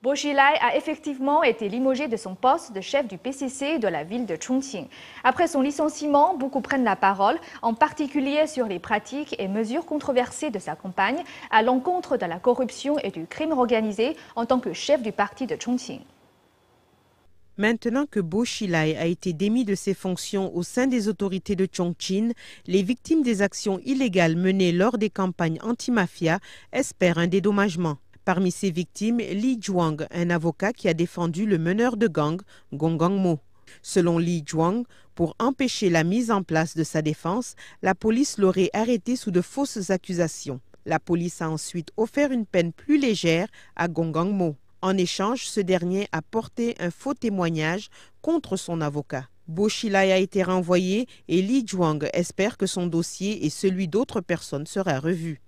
Bo Xilai a effectivement été limogé de son poste de chef du PCC de la ville de Chongqing. Après son licenciement, beaucoup prennent la parole, en particulier sur les pratiques et mesures controversées de sa campagne à l'encontre de la corruption et du crime organisé en tant que chef du parti de Chongqing. Maintenant que Bo Xilai a été démis de ses fonctions au sein des autorités de Chongqing, les victimes des actions illégales menées lors des campagnes anti-mafia espèrent un dédommagement. Parmi ces victimes, Li Zhuang, un avocat qui a défendu le meneur de gang, Gong Gangmo. Selon Li Zhuang, pour empêcher la mise en place de sa défense, la police l'aurait arrêté sous de fausses accusations. La police a ensuite offert une peine plus légère à Gong Gangmo. En échange, ce dernier a porté un faux témoignage contre son avocat. Bo Xilai a été renvoyé et Li Zhuang espère que son dossier et celui d'autres personnes sera revu.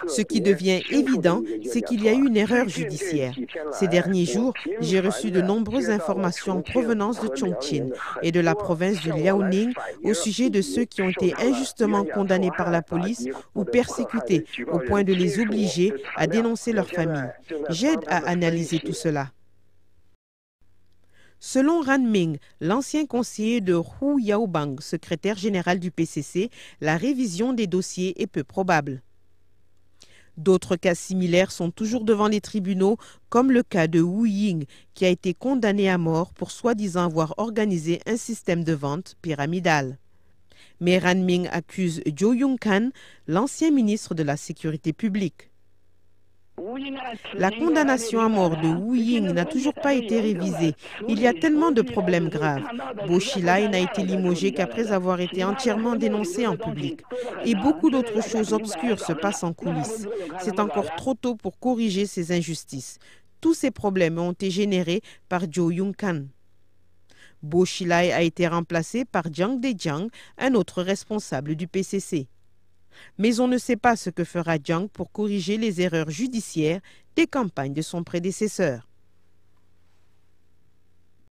Ce qui devient évident, c'est qu'il y a eu une erreur judiciaire. Ces derniers jours, j'ai reçu de nombreuses informations en provenance de Chongqing et de la province de Liaoning au sujet de ceux qui ont été injustement condamnés par la police ou persécutés au point de les obliger à dénoncer leur famille. J'aide à analyser tout cela. Selon Ran Ming, l'ancien conseiller de Hu Yaobang, secrétaire général du PCC, la révision des dossiers est peu probable. D'autres cas similaires sont toujours devant les tribunaux, comme le cas de Wu Ying, qui a été condamné à mort pour soi-disant avoir organisé un système de vente pyramidal. Mais Ran Ming accuse Zhou Yongkan, l'ancien ministre de la Sécurité publique. La condamnation à mort de Wu Ying n'a toujours pas été révisée. Il y a tellement de problèmes graves. Bo Xilai n'a été limogé qu'après avoir été entièrement dénoncé en public. Et beaucoup d'autres choses obscures se passent en coulisses. C'est encore trop tôt pour corriger ces injustices. Tous ces problèmes ont été générés par Zhou Yongkan. Bo Xilai a été remplacé par Jiang Dejiang, un autre responsable du PCC. Mais on ne sait pas ce que fera Jiang pour corriger les erreurs judiciaires des campagnes de son prédécesseur.